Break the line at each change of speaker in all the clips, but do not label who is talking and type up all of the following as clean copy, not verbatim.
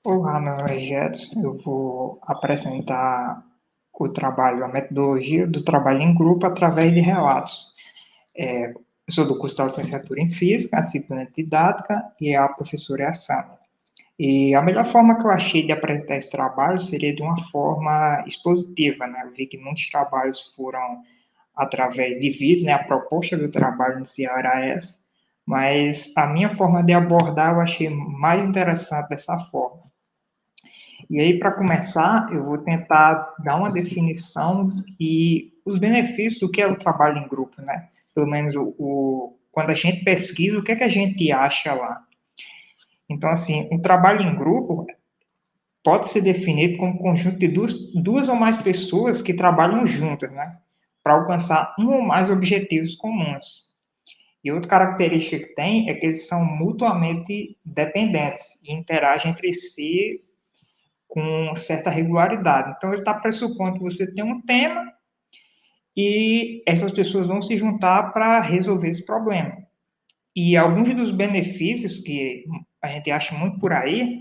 Olá, meu nome é Jetson. Eu vou apresentar o trabalho, a metodologia do trabalho em grupo através de relatos. Eu sou do curso da licenciatura em Física, a disciplina de Didática, e a professora é a Sâmia. E a melhor forma que eu achei de apresentar esse trabalho seria de uma forma expositiva, né? Eu vi que muitos trabalhos foram através de vídeos, né? A proposta do trabalho inicial era essa, mas a minha forma de abordar eu achei mais interessante dessa forma. E aí, para começar, eu vou tentar dar uma definição e os benefícios do que é o trabalho em grupo, né? Pelo menos quando a gente pesquisa, o que é que a gente acha lá. Então, assim, o trabalho em grupo pode ser definido como um conjunto de duas ou mais pessoas que trabalham juntas, né? Para alcançar um ou mais objetivos comuns. E outra característica que tem é que eles são mutuamente dependentes e interagem entre si com certa regularidade. Então, ele está pressupondo que você tem um tema e essas pessoas vão se juntar para resolver esse problema. E alguns dos benefícios que a gente acha muito por aí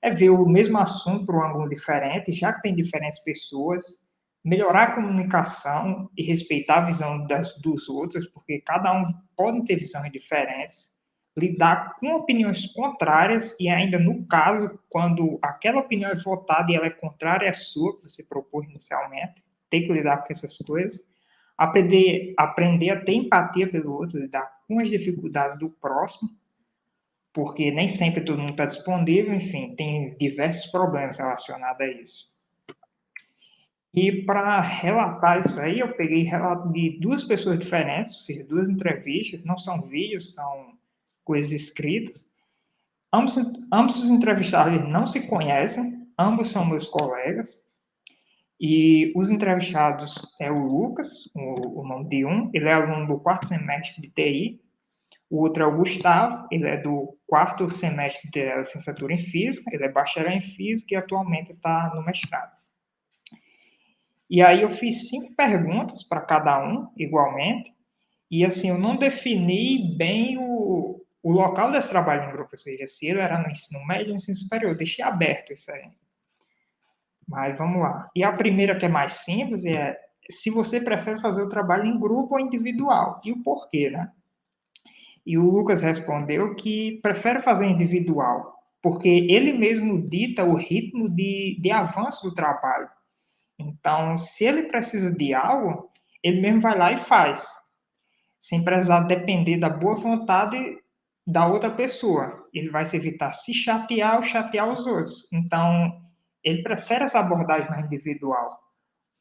é ver o mesmo assunto por um ângulo diferente, já que tem diferentes pessoas, melhorar a comunicação e respeitar a visão dos outros, porque cada um pode ter visões diferentes, lidar com opiniões contrárias e ainda no caso, quando aquela opinião é votada e ela é contrária à sua, que você propôs inicialmente, tem que lidar com essas coisas, aprender a ter empatia pelo outro, lidar com as dificuldades do próximo, porque nem sempre todo mundo está disponível, enfim, tem diversos problemas relacionados a isso. E para relatar isso aí, eu peguei relato de duas pessoas diferentes, ou seja, duas entrevistas, não são vídeos, são coisas escritas. Ambos os entrevistados não se conhecem, ambos são meus colegas, e os entrevistados é o Lucas, o nome de um, ele é aluno do quarto semestre de TI, o outro é o Gustavo, ele é do quarto semestre de licenciatura em Física, ele é bacharel em Física e atualmente está no mestrado. E aí eu fiz 5 perguntas para cada um, igualmente, e assim, eu não defini bem o local desse trabalho em grupo, ou seja, se ele era no ensino médio ou no ensino superior, eu deixei aberto isso aí. Mas vamos lá. E a primeira, que é mais simples, é se você prefere fazer o trabalho em grupo ou individual, e o porquê, né? E o Lucas respondeu que prefere fazer individual, porque ele mesmo dita o ritmo de avanço do trabalho. Então, se ele precisa de algo, ele mesmo vai lá e faz, sem precisar depender da boa vontade da outra pessoa. Ele vai se evitar se chatear ou chatear os outros. Então, ele prefere essa abordagem mais individual,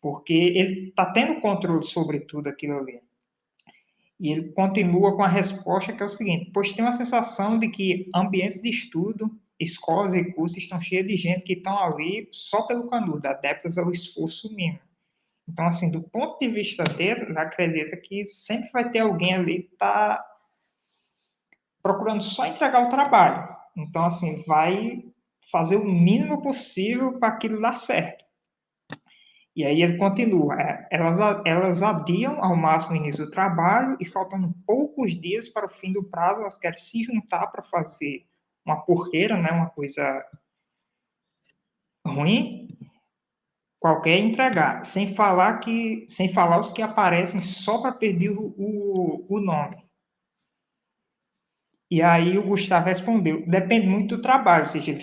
porque ele está tendo controle sobre tudo aquilo ali. E ele continua com a resposta que é o seguinte: pois tem uma sensação de que ambientes de estudo, escolas e cursos estão cheios de gente que estão ali só pelo canudo, adeptas ao esforço mínimo. Então, assim, do ponto de vista dele, ele acredita que sempre vai ter alguém ali que está procurando só entregar o trabalho. Então, assim, vai fazer o mínimo possível para aquilo dar certo. E aí ele continua, elas adiam ao máximo o início do trabalho e faltando poucos dias para o fim do prazo, elas querem se juntar para fazer uma porqueira, né, uma coisa ruim, qualquer entregar, sem falar os que aparecem só para perder o nome. E aí o Gustavo respondeu, depende muito do trabalho, ou seja, ele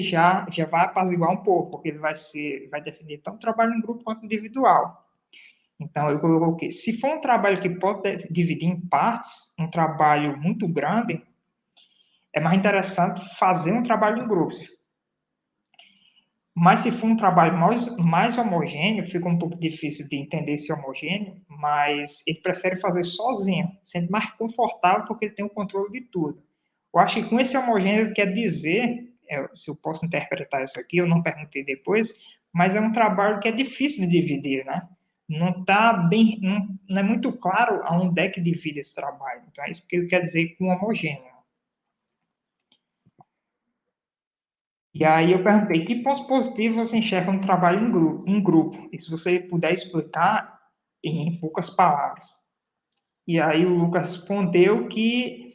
já vai apaziguar um pouco, porque ele vai definir tanto trabalho em grupo quanto individual. Então, eu coloquei, se for um trabalho que pode dividir em partes, um trabalho muito grande, é mais interessante fazer um trabalho em grupo. Mas se for um trabalho mais homogêneo, fica um pouco difícil de entender esse homogêneo, mas ele prefere fazer sozinho, sendo mais confortável porque ele tem o controle de tudo. Eu acho que com esse homogêneo ele quer dizer, se eu posso interpretar isso aqui, eu não perguntei depois, mas é um trabalho que é difícil de dividir, né? Não está bem, não é muito claro aonde é que divide esse trabalho. Então é isso que ele quer dizer com homogêneo. E aí eu perguntei, que pontos positivos você enxerga no trabalho em grupo? E se você puder explicar em poucas palavras. E aí o Lucas respondeu que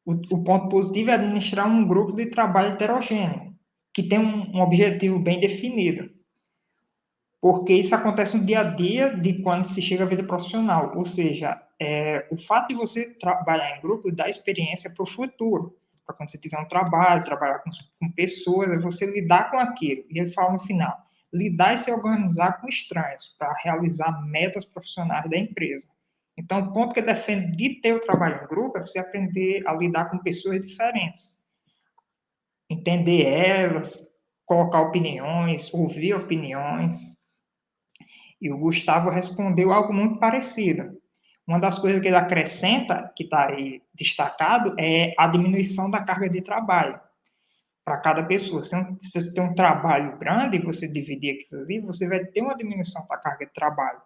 o ponto positivo é administrar um grupo de trabalho heterogêneo. que tem um objetivo bem definido. Porque isso acontece no dia a dia de quando se chega à vida profissional. Ou seja, o fato de você trabalhar em grupo dá experiência para o futuro. Para quando você tiver um trabalho, trabalhar com pessoas, é você lidar com aquilo. E ele fala no final, lidar e se organizar com estranhos para realizar metas profissionais da empresa. Então, o ponto que ele defende de ter o trabalho em grupo é você aprender a lidar com pessoas diferentes. Entender elas, colocar opiniões, ouvir opiniões. E o Gustavo respondeu algo muito parecido. Uma das coisas que ele acrescenta, que está aí destacado, é a diminuição da carga de trabalho para cada pessoa. Se você tem um trabalho grande e você dividir aquilo ali, você vai ter uma diminuição da carga de trabalho.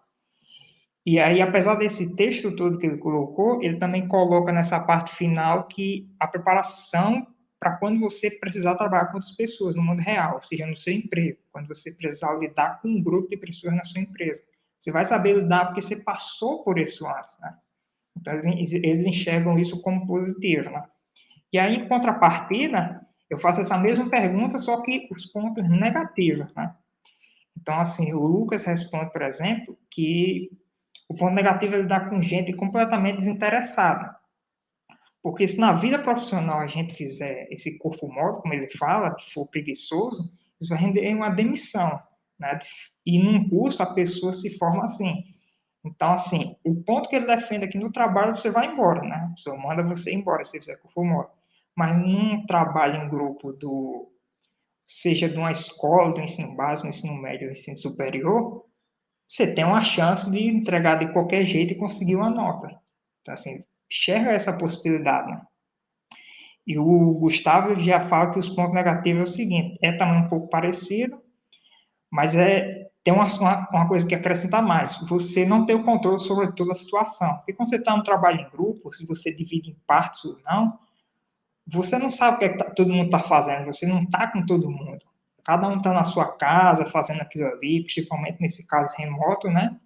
E aí, apesar desse texto todo que ele colocou, ele também coloca nessa parte final que a preparação para quando você precisar trabalhar com outras pessoas no mundo real, ou seja, no seu emprego, quando você precisar lidar com um grupo de pessoas na sua empresa. Você vai saber lidar porque você passou por isso antes, né? Então, eles enxergam isso como positivo, né? E aí, em contrapartida, eu faço essa mesma pergunta, só que os pontos negativos, né? Então, assim, o Lucas responde, por exemplo, que o ponto negativo é lidar com gente completamente desinteressada. Porque se na vida profissional a gente fizer esse corpo mole, como ele fala, for preguiçoso, isso vai render uma demissão, né? E num curso a pessoa se forma assim. Então, assim, o ponto que ele defende aqui no trabalho, você vai embora, né? A pessoa manda você embora se fizer corpo mole. Mas num trabalho em grupo seja de uma escola, do ensino básico, do ensino médio, do ensino superior, você tem uma chance de entregar de qualquer jeito e conseguir uma nota. Então, assim, enxerga essa possibilidade, né? E o Gustavo já fala que os pontos negativos é o seguinte, é também um pouco parecido, mas tem uma coisa que acrescenta mais. Você não tem o controle sobre toda a situação. Porque quando você está no trabalho em grupo, se você divide em partes ou não, você não sabe o que, todo mundo está fazendo, você não está com todo mundo. Cada um está na sua casa fazendo aquilo ali, principalmente nesse caso remoto, né?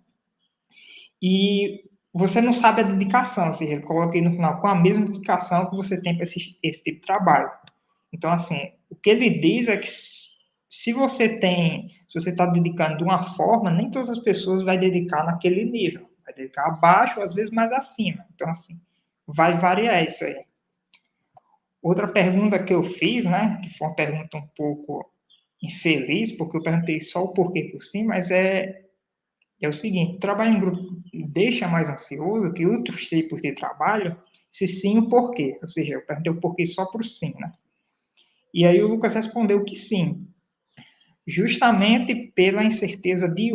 E você não sabe a dedicação, ou seja, ele coloca aí no final com a mesma dedicação que você tem para esse tipo de trabalho. Então, assim, o que ele diz é que se você está dedicando de uma forma, nem todas as pessoas vai dedicar naquele nível. Vai dedicar abaixo, às vezes mais acima. Então, assim, vai variar isso aí. Outra pergunta que eu fiz, né, que foi uma pergunta um pouco infeliz, porque eu perguntei só o porquê por si, mas é o seguinte, trabalho em grupo deixa mais ansioso que outros tipos de trabalho? Se sim, o porquê? Ou seja, eu perguntei o porquê só por sim, né? E aí o Lucas respondeu que sim, justamente pela incerteza de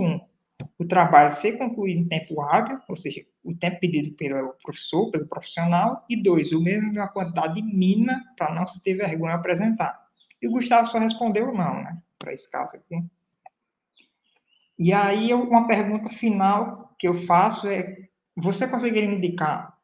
o trabalho ser concluído em tempo hábil, ou seja, o tempo pedido pelo professor, pelo profissional, e dois, o mesmo uma quantidade mínima para não se ter vergonha apresentar. E o Gustavo só respondeu não, né, para esse caso aqui. E aí, uma pergunta final que eu faço é: você conseguiria me indicar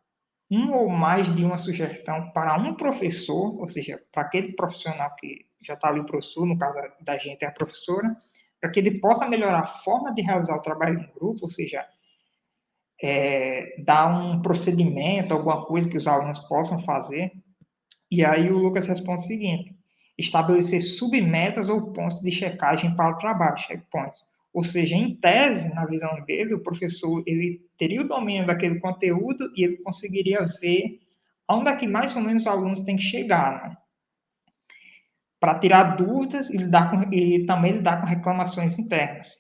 um ou mais de uma sugestão para um professor, ou seja, para aquele profissional que já está ali o professor, no caso da gente é a professora, para que ele possa melhorar a forma de realizar o trabalho em grupo, ou seja, dar um procedimento, alguma coisa que os alunos possam fazer. E aí o Lucas responde o seguinte: estabelecer submetas ou pontos de checagem para o trabalho, checkpoints. Ou seja, em tese, na visão dele, o professor ele teria o domínio daquele conteúdo e ele conseguiria ver onde é que mais ou menos os alunos têm que chegar, né? Para tirar dúvidas e também lidar com reclamações internas.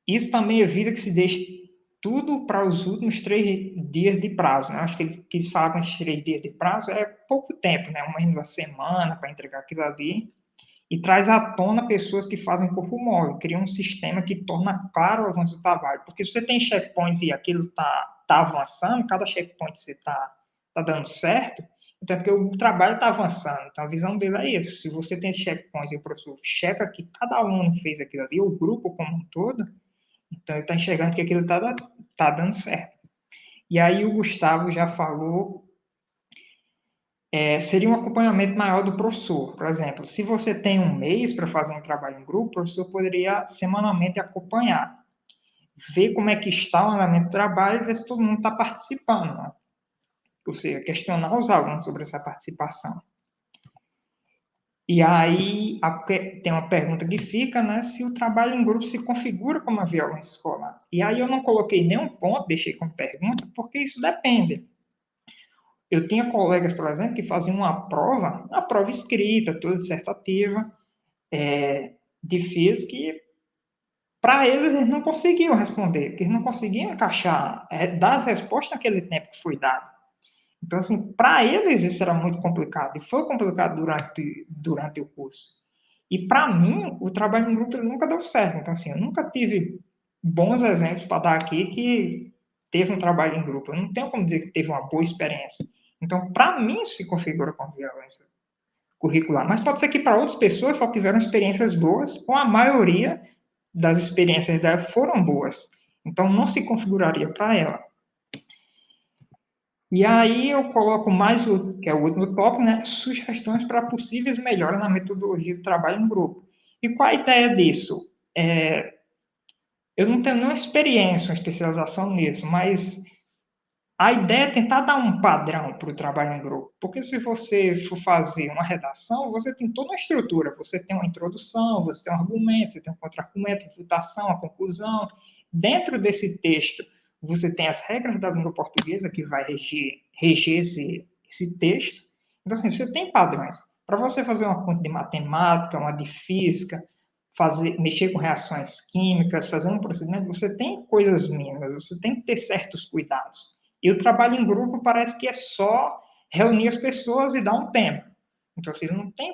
Isso também evita que se deixe tudo para os últimos 3 dias de prazo. Né? Acho que ele quis falar com esses 3 dias de prazo é pouco tempo, né? Uma semana para entregar aquilo ali. E traz à tona pessoas que fazem corpo mole, cria um sistema que torna claro o avanço do trabalho. Porque se você tem checkpoints e aquilo tá avançando, cada checkpoint você tá dando certo, então é porque o trabalho está avançando. Então a visão dele é isso. Se você tem checkpoints e o professor checa que cada aluno fez aquilo ali, o grupo como um todo, então ele está enxergando que aquilo está dando certo. E aí o Gustavo já falou, seria um acompanhamento maior do professor. Por exemplo, se você tem um mês para fazer um trabalho em grupo, o professor poderia semanalmente acompanhar, ver como é que está o andamento do trabalho e ver se todo mundo está participando. Né? Ou seja, questionar os alunos sobre essa participação. E aí tem uma pergunta que fica, né, se o trabalho em grupo se configura como uma violência escolar. E aí eu não coloquei nenhum ponto, deixei como pergunta, porque isso depende. Eu tinha colegas, por exemplo, que faziam uma prova escrita, toda dissertativa, de física, e para eles não conseguiam responder, porque eles não conseguiam encaixar, dar as respostas naquele tempo que foi dado. Então, assim, para eles isso era muito complicado, e foi complicado durante o curso. E para mim, o trabalho em grupo nunca deu certo. Então, assim, eu nunca tive bons exemplos para dar aqui que teve um trabalho em grupo. Eu não tenho como dizer que teve uma boa experiência. Então, para mim, isso se configura como violência curricular. Mas pode ser que para outras pessoas só tiveram experiências boas, ou a maioria das experiências dela foram boas. Então, não se configuraria para ela. E aí eu coloco mais, que é o último tópico, né? Sugestões para possíveis melhoras na metodologia do trabalho em grupo. E qual a ideia disso? Eu não tenho nenhuma experiência, uma especialização nisso, mas a ideia é tentar dar um padrão para o trabalho em grupo. Porque se você for fazer uma redação, você tem toda uma estrutura. Você tem uma introdução, você tem um argumento, você tem um contra-argumento, refutação, a conclusão. Dentro desse texto, você tem as regras da língua portuguesa que vai reger esse texto. Então, assim, você tem padrões. Para você fazer uma conta de matemática, uma de física, mexer com reações químicas, fazer um procedimento, você tem coisas mínimas, você tem que ter certos cuidados. E o trabalho em grupo parece que é só reunir as pessoas e dar um tempo. Então, assim, ele não tem,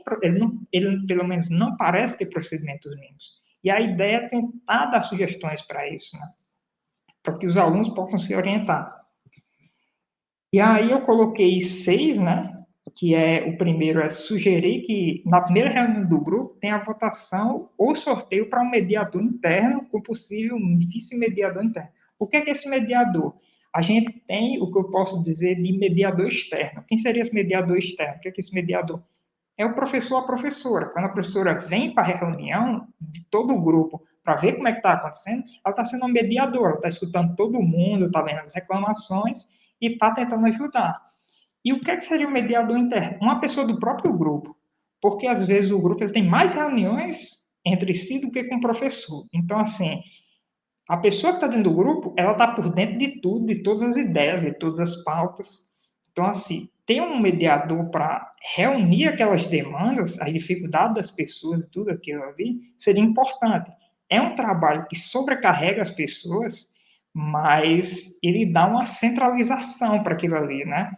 ele pelo menos não parece ter procedimentos mínimos. E a ideia é tentar dar sugestões para isso, né? Para que os alunos possam se orientar. E aí eu coloquei 6, né? Que é o primeiro é sugerir que na primeira reunião do grupo tenha a votação ou sorteio para um mediador interno, com possível vice-mediador interno. O que é esse mediador? A gente tem o que eu posso dizer de mediador externo. Quem seria esse mediador externo? O que é esse mediador? É o professor ou a professora. Quando a professora vem para a reunião de todo o grupo para ver como é que está acontecendo, ela está sendo uma mediadora, está escutando todo mundo, está vendo as reclamações e está tentando ajudar. E o que, seria o mediador interno? Uma pessoa do próprio grupo. Porque, às vezes, o grupo ele tem mais reuniões entre si do que com o professor. Então, assim, a pessoa que está dentro do grupo, ela está por dentro de tudo, de todas as ideias, de todas as pautas. Então, assim, ter um mediador para reunir aquelas demandas, as dificuldades das pessoas e tudo aquilo ali, seria importante. É um trabalho que sobrecarrega as pessoas, mas ele dá uma centralização para aquilo ali, né?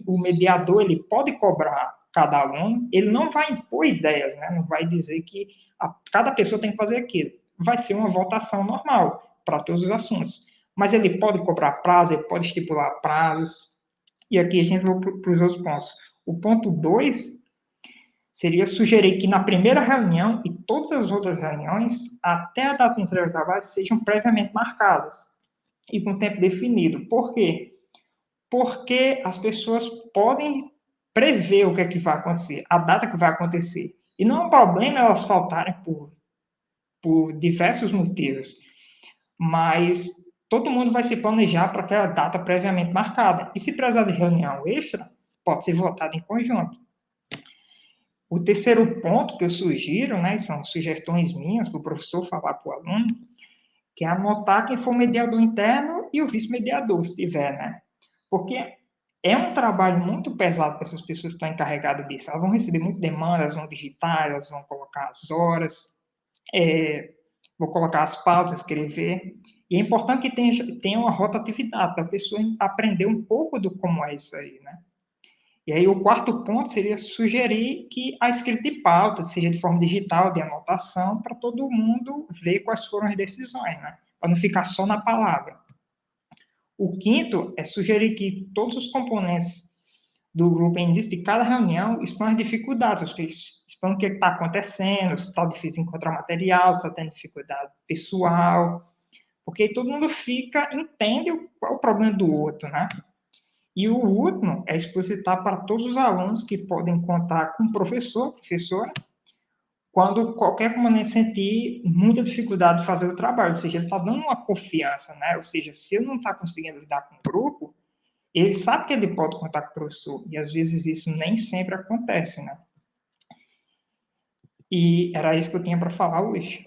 O mediador ele pode cobrar cada aluno, ele não vai impor ideias, né? Não vai dizer que cada pessoa tem que fazer aquilo. Vai ser uma votação normal para todos os assuntos. Mas ele pode cobrar prazo, ele pode estipular prazos. E aqui a gente vai para os outros pontos. O ponto 2 seria sugerir que na primeira reunião e todas as outras reuniões, até a data de entrega do trabalho, sejam previamente marcadas e com tempo definido. Por quê? Porque as pessoas podem prever o que é que vai acontecer, a data que vai acontecer. E não é um problema elas faltarem por diversos motivos, mas todo mundo vai se planejar para aquela data previamente marcada. E se precisar de reunião extra, pode ser votado em conjunto. O terceiro ponto que eu sugiro, né, são sugestões minhas para o professor falar para o aluno, que é anotar quem for o mediador interno e o vice-mediador, se tiver, né? Porque é um trabalho muito pesado para essas pessoas que estão encarregadas disso. Elas vão receber muita demanda, elas vão digitar, elas vão colocar as horas, vou colocar as pausas, escrever. E é importante que tenha uma rotatividade, para a pessoa aprender um pouco do como é isso aí, né? E aí o quarto ponto seria sugerir que a escrita de pauta seja de forma digital, de anotação, para todo mundo ver quais foram as decisões, né? Para não ficar só na palavra. O quinto é sugerir que todos os componentes do grupo, em início de cada reunião, expõem as dificuldades, expõem o que está acontecendo, se está difícil encontrar material, se está tendo dificuldade pessoal, porque aí todo mundo entende qual é o problema do outro, né? E o último é explicitar para todos os alunos que podem contar com o professor, professora, quando qualquer componente sentir muita dificuldade de fazer o trabalho, ou seja, ele está dando uma confiança, né? Ou seja, se ele não está conseguindo lidar com o grupo, ele sabe que ele pode contar com o professor, e às vezes isso nem sempre acontece, né? E era isso que eu tinha para falar hoje.